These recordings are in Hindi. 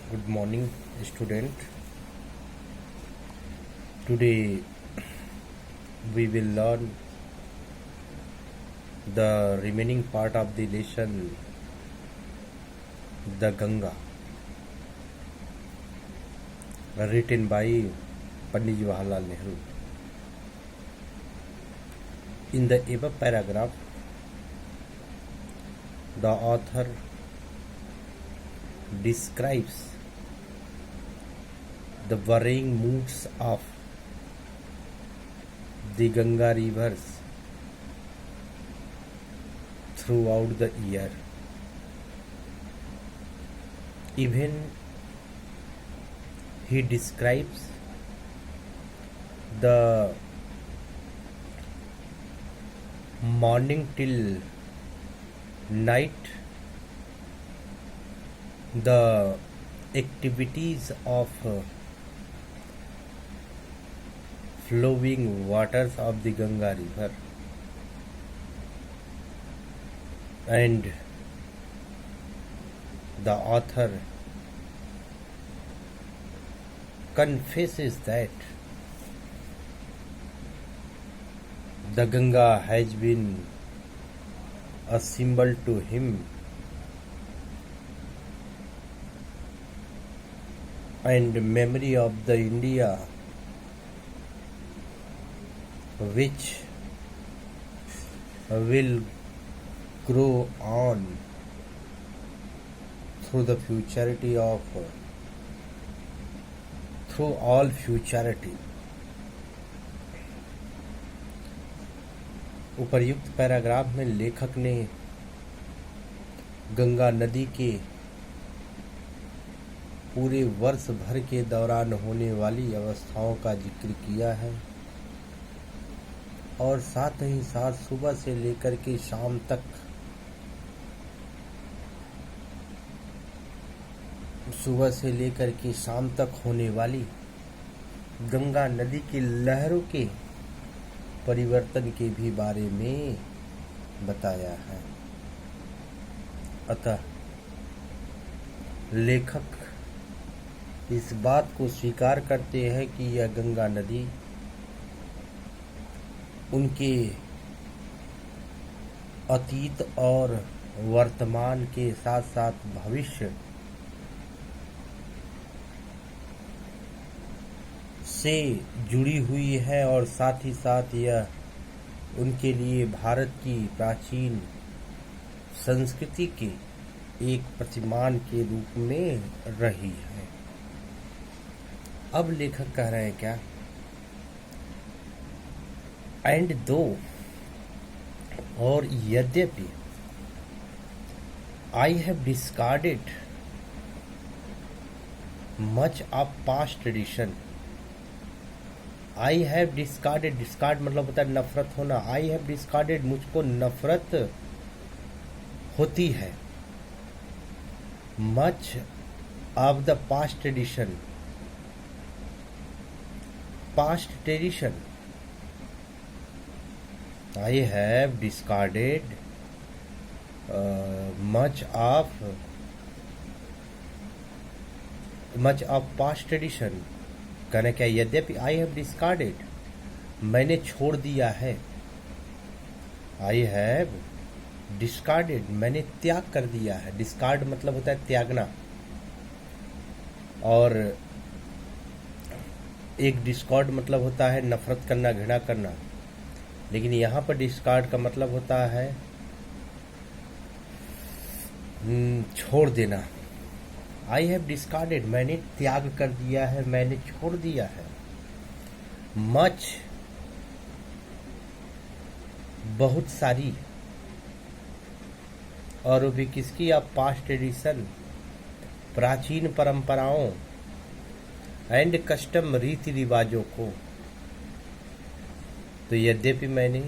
Good morning, student. Today we will learn the remaining part of the lesson, the Ganga, written by Pandit Jawaharlal Nehru. In the above paragraph, the author describes the varying moods of the Ganga rivers throughout the year. Even he describes the morning till night, the activities of flowing waters of the Ganga river, and the author confesses that the Ganga has been a symbol to him and memory of the India which will grow on through all futurity. उपर्युक्त पैराग्राफ में लेखक ने गंगा नदी के पूरे वर्ष भर के दौरान होने वाली अवस्थाओं का जिक्र किया है और साथ ही साथ सुबह से लेकर के शाम तक होने वाली गंगा नदी की लहरों के परिवर्तन के भी बारे में बताया है। अतः लेखक इस बात को स्वीकार करते हैं कि यह गंगा नदी उनके अतीत और वर्तमान के साथ साथ भविष्य से जुड़ी हुई है और साथ ही साथ यह उनके लिए भारत की प्राचीन संस्कृति के एक प्रतिमान के रूप में रही है। अब लेखक कह रहे हैं क्या, एंड दो और यद्यपि I have discarded much of past tradition, I have discarded, discard मतलब होता है नफरत होना, आई हैव डिस्कार्डेड मुझको नफरत होती है, much of the past tradition, past tradition, I have discarded much of past tradition। कहना क्या, यद्यपि आई हैव डिस्कार्डेड मैंने छोड़ दिया है, आई हैव डिस्कार्डेड मैंने त्याग कर दिया है। डिस्कार्ड मतलब होता है त्यागना, और एक डिस्कार्ड मतलब होता है नफरत करना, घृणा करना, लेकिन यहाँ पर डिस्कार्ड का मतलब होता है छोड़ देना। आई हैव डिस्कार्डेड मैंने त्याग कर दिया है, मैंने छोड़ दिया है। मच बहुत सारी, और वो भी किसकी, अब पास्ट ट्रेडिशन प्राचीन परंपराओं एंड कस्टम रीति रिवाजों को। तो यद्यपि मैंने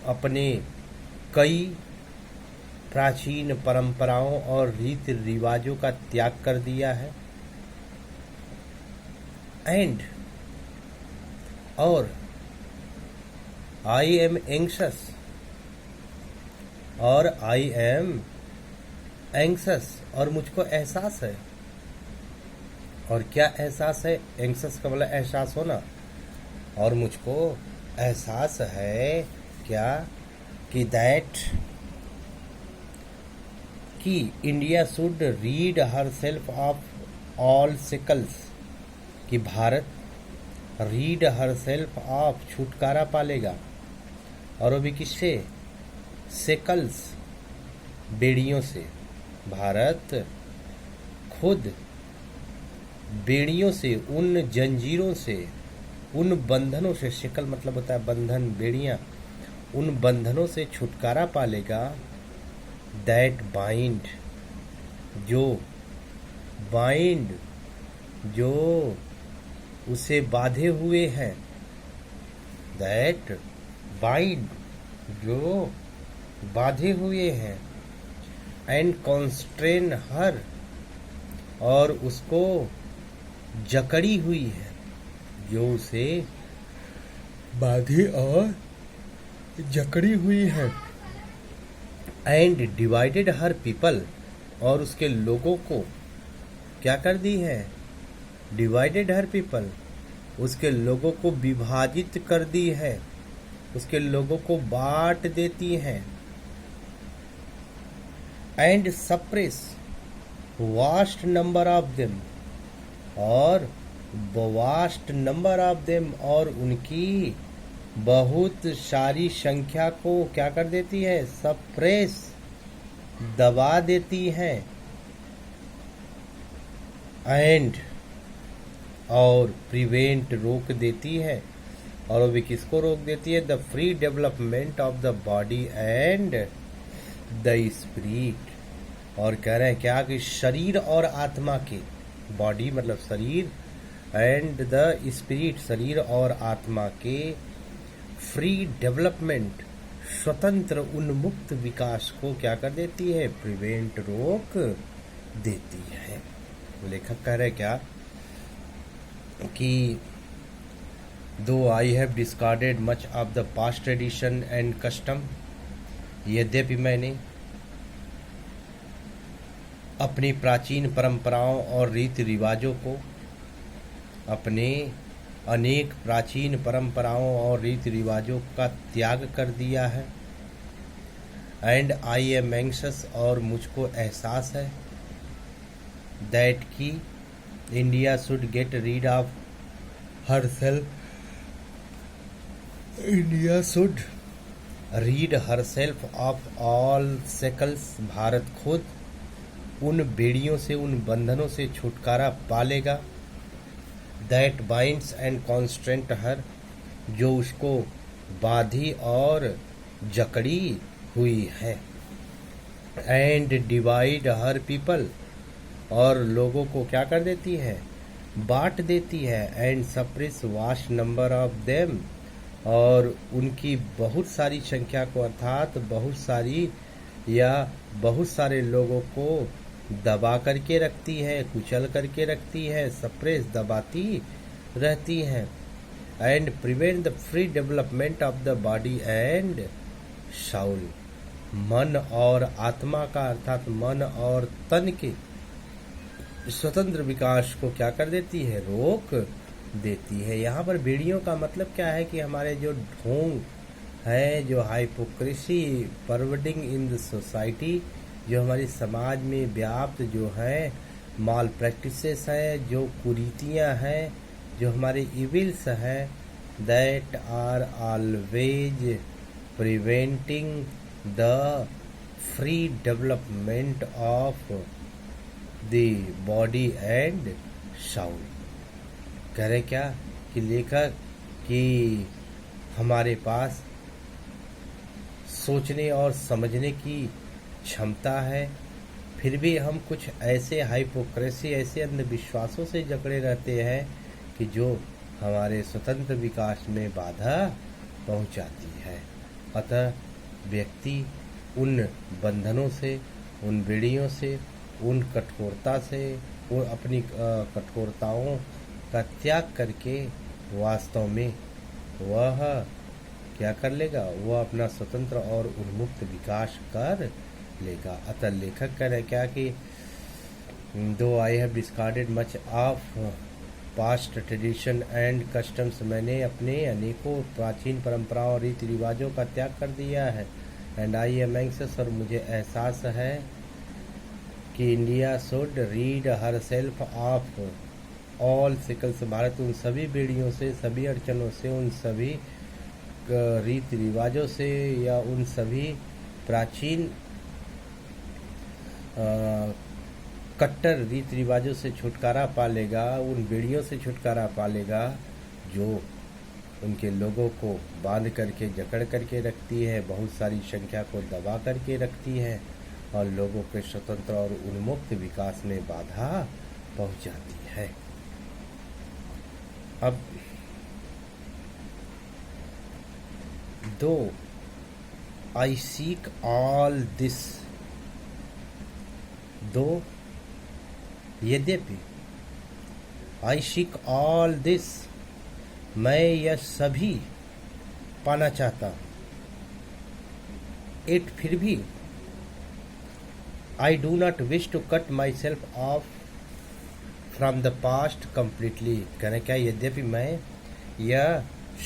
अपने कई प्राचीन परंपराओं और रीति रिवाजों का त्याग कर दिया है, एंड और आई एम एंग्शस, और आई एम एंग्सस, और मुझको एहसास है। और क्या एहसास है? एंग्सस का मतलब एहसास होना। और मुझको एहसास है क्या कि दैट कि India should rid herself of all shackles, कि Bharat rid herself of छुटकारा पालेगा। और वो भी किससे? सेकल्स, बेड़ियों से। भारत खुद बेड़ियों से, उन जंजीरों से, उन बंधनों से, शिकल मतलब होता है बंधन, बेड़ियां, उन बंधनों से छुटकारा पालेगा। दैट बाइंड, जो बाइंड, जो उसे बांधे हुए हैं। दैट बाइंड, जो बांधे हुए हैं। एंड कॉन्स्ट्रेन हर, और उसको जकड़ी हुई है, जो उसे बांधी और जकड़ी हुई है। एंड डिवाइडेड हर पीपल, और उसके लोगों को क्या कर दी है? डिवाइडेड हर पीपल, उसके लोगों को विभाजित कर दी है, उसके लोगों को बांट देती है। And suppress vast number of them, और वास्ट नंबर ऑफ देम, और उनकी बहुत सारी संख्या को क्या कर देती है? सप्रेस, दबा देती है। एंड, और प्रिवेंट, रोक देती है। और वो भी किसको रोक देती है? The free development of the body and the spirit. और कह रहे हैं क्या कि शरीर और आत्मा के, बॉडी मतलब शरीर, एंड द स्पिरिट, शरीर और आत्मा के फ्री डेवलपमेंट, स्वतंत्र उन्मुक्त विकास को क्या कर देती है? प्रिवेंट, रोक देती है। लेखक कह रहे क्या कि though I have discarded much of the past tradition and custom, यद्यपि मैंने अपनी प्राचीन परंपराओं और रीति रिवाजों को, अपने अनेक प्राचीन परंपराओं और रीति रिवाजों का त्याग कर दिया है। एंड आई एम एंग्शियस, और मुझको एहसास है दैट कि India should get rid of herself, India should rid herself of all shackles, Bharat खुद उन बेड़ियों से, उन बंधनों से छुटकारा पालेगा। That binds and constraint her, जो उसको बांधी और जकड़ी हुई है। एंड डिवाइड हर पीपल, और लोगों को क्या कर देती है? बांट देती है। And suppress vast number of them, और उनकी बहुत सारी संख्या को, अर्थात बहुत सारी या बहुत सारे लोगों को दबा करके रखती है, कुचल करके रखती है, सप्रेस, दबाती रहती है। And prevent the free development of the body and Saul, मन और आत्मा का, अर्थात मन और तन के स्वतंत्र विकास को क्या कर देती है? रोक देती है। यहाँ पर बेड़ियों का मतलब क्या है कि हमारे जो ढोंग है, जो हाइपोक्रेसी परवडिंग इन द सोसाइटी, जो हमारी समाज में व्याप्त जो है माल प्रैक्टिसेस है, जो कुरीतियाँ हैं, जो हमारे इविल्स हैं, that are always preventing the free development of the body and soul. कह रहे क्या कि लेखक कि हमारे पास सोचने और समझने की क्षमता है, फिर भी हम कुछ ऐसे हाइपोक्रेसी, ऐसे अंधविश्वासों से जकड़े रहते हैं कि जो हमारे स्वतंत्र विकास में बाधा पहुंचाती है। अतः व्यक्ति उन बंधनों से, उन बेड़ियों से, उन कठोरता से, उन अपनी कठोरताओं का त्याग करके वास्तव में वह क्या कर लेगा? वह अपना स्वतंत्र और उन्मुक्त विकास कर लेगा। अतः लेखक कह रहे क्या कि though I have discarded much of past tradition and customs, मैंने अपने अनेकों प्राचीन परंपराओं और रीति रिवाजों का त्याग कर दिया है। एंड आई एम एंग्जियस, और मुझे एहसास है कि India should rid herself of all sicles, Bharat उन सभी बेड़ियों से, सभी अड़चनों से, उन सभी रीति रिवाजों से या उन सभी प्राचीन कट्टर रीति रिवाजों से छुटकारा पा लेगा, उन बेड़ियों से छुटकारा पा लेगा जो उनके लोगों को बांध करके जकड़ करके रखती है, बहुत सारी संख्या को दबा करके रखती है और लोगों के स्वतंत्र और उन्मुक्त विकास में बाधा पहुंचाती है। अब दो आई सीक ऑल दिस, दो यद्यपि आई सीक ऑल दिस, मैं यह सभी पाना चाहता हूं, इट फिर भी I do not wish to cut myself off from the past completely. कहने क्या, यद्यपि मैं यह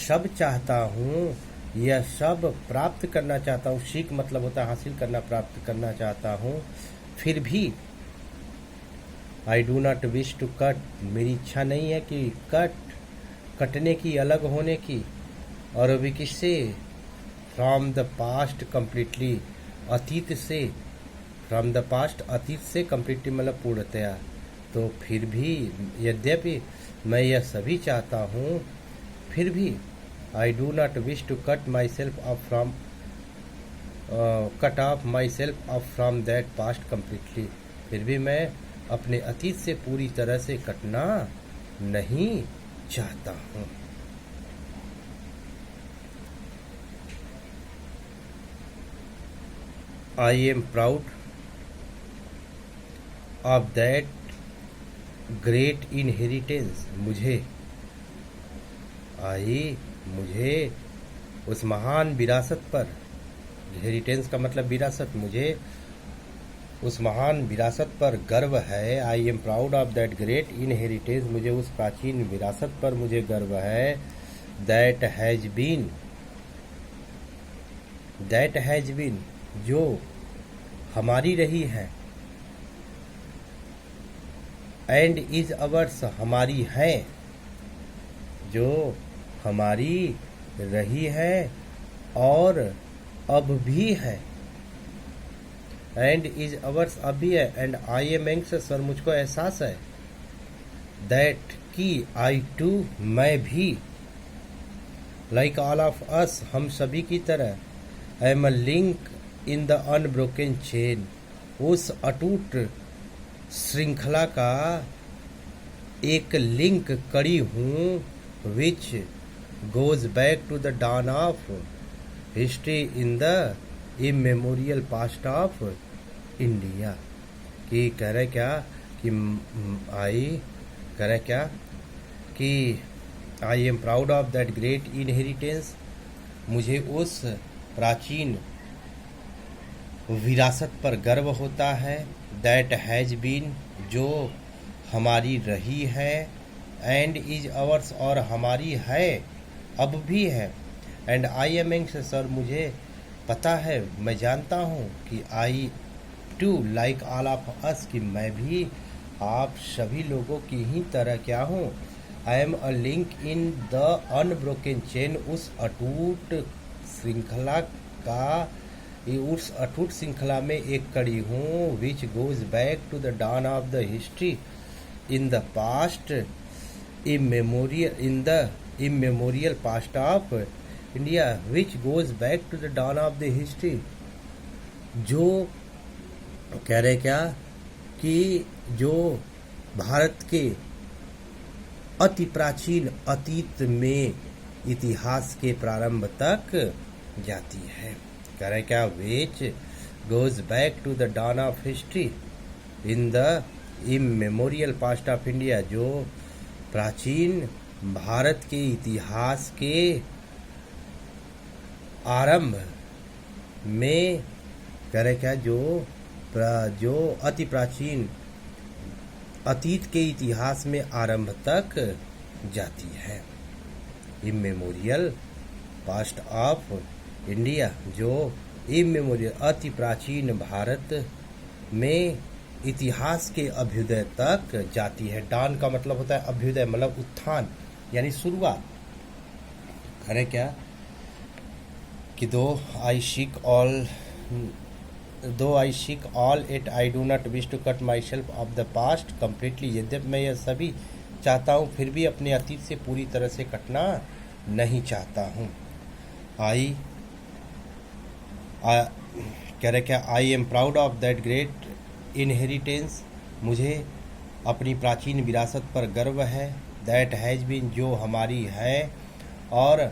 सब चाहता हूँ, यह सब प्राप्त करना चाहता हूँ, सीख मतलब होता है हासिल करना, प्राप्त करना चाहता हूँ, फिर भी I do not wish to cut, मेरी इच्छा नहीं है कि कटने की, अलग होने की, और अभी किससे, फ्रॉम द पास्ट कंप्लीटली, अतीत से, फ्रॉम द पास्ट अतीत से कंप्लीटली मतलब पूर्णतया। तो फिर भी यद्यपि मैं यह सभी चाहता हूँ, फिर भी I do not wish to cut myself off from cut off myself off from that past completely, फिर भी मैं अपने अतीत से पूरी तरह से कटना नहीं चाहता हूँ। I am proud of that great inheritance, मुझे उस महान विरासत पर, हेरिटेंस का मतलब विरासत, मुझे उस महान विरासत पर गर्व है। आई am proud of that great inheritance, मुझे उस प्राचीन विरासत पर मुझे गर्व है। दैट हैज बीन, जो हमारी रही है, एंड इज अवर्स, हमारी है, जो हमारी रही है और अब भी है, एंड इज अवर्स, अब भी है। एंड आई एम एंग्जियस, और मुझको एहसास है, दैट की आई टू, मैं भी, लाइक ऑल ऑफ अस, हम सभी की तरह, I am a link in the unbroken chain, उस अटूट श्रृंखला का एक लिंक कड़ी हूँ, which goes back to the dawn of history in the immemorial past of India. कि कह रहे क्या कि I am proud of that great inheritance, मुझे उस प्राचीन विरासत पर गर्व होता है। दैट हैज बीन, जो हमारी रही है, एंड इज अवर्स, और हमारी है, अब भी है। एंड आई एम एंग्जियस, और मुझे पता है, मैं जानता हूँ कि I too like all of us, कि मैं भी आप सभी लोगों की ही तरह क्या हूँ, I am a link in the unbroken chain, उस अटूट श्रृंखला में एक कड़ी हूँ, which goes back to the dawn of the history in the past immemorial past of India, which goes back to the dawn of the history. जो कह रहे क्या कि जो भारत के अति प्राचीन अतीत में इतिहास के प्रारंभ तक जाती है। कह रहे क्या, which goes back to the dawn of history in the immemorial past of India, जो प्राचीन भारत के इतिहास के आरंभ में कह रहे क्या, जो अति प्राचीन अतीत के इतिहास में आरंभ तक जाती है। इमेमोरियल पास्ट ऑफ इंडिया, जो इमेमोरियल अति प्राचीन भारत में इतिहास के अभ्युदय तक जाती है। डान का मतलब होता है अभ्युदय, मतलब उत्थान यानी शुरुआत। करे क्या कि though I seek all it I do not wish to cut myself off the past completely. यद्यपि मैं यह सभी चाहता हूँ, फिर भी अपने अतीत से पूरी तरह से कटना नहीं चाहता हूँ। कह रहे क्या, आई am proud of that great inheritance. मुझे अपनी प्राचीन विरासत पर गर्व है। दैट हैज़ बीन, जो हमारी है और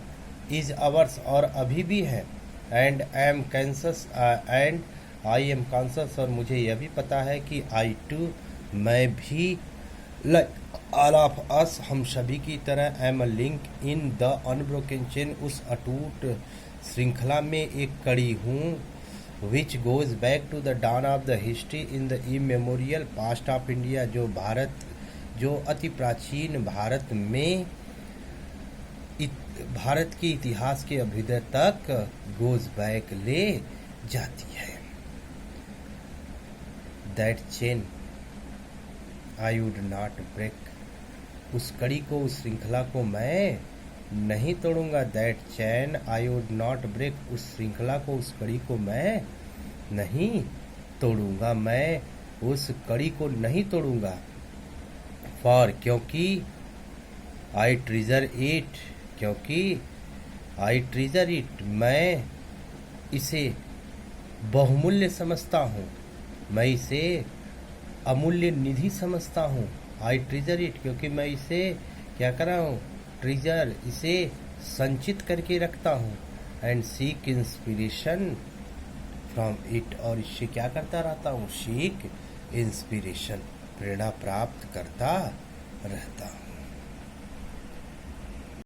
इज अवर्स, और अभी भी है। एंड आई एम कॉन्शस, और मुझे यह भी पता है कि आई टू, मैं भी, लाइक ऑल ऑफ अस, हम सभी की तरह, am a link in the unbroken chain, उस अटूट श्रृंखला में एक कड़ी हूँ। Which goes back to the dawn of the history in the immemorial past of India, जो अति प्राचीन भारत में भारत के इतिहास के अभ्युदय तक गोज बैक ले जाती है। That chain I would not break, उस कड़ी को, उस श्रृंखला को मैं नहीं तोड़ूंगा। That chain I would not break, उस श्रृंखला को, उस कड़ी को मैं नहीं तोड़ूंगा, मैं उस कड़ी को नहीं तोड़ूंगा। फॉर, क्योंकि आई ट्रीजर इट, क्योंकि आई ट्रीजर इट, मैं इसे बहुमूल्य समझता हूँ, मैं इसे अमूल्य निधि समझता हूँ। आई ट्रीजर इट, क्योंकि मैं इसे क्या कर रहा हूँ, ट्रीजर, इसे संचित करके रखता हूँ। And seek inspiration from it, और इससे क्या करता रहता हूँ, सीक इंस्पिरेशन, प्रेरणा प्राप्त करता रहता हूँ।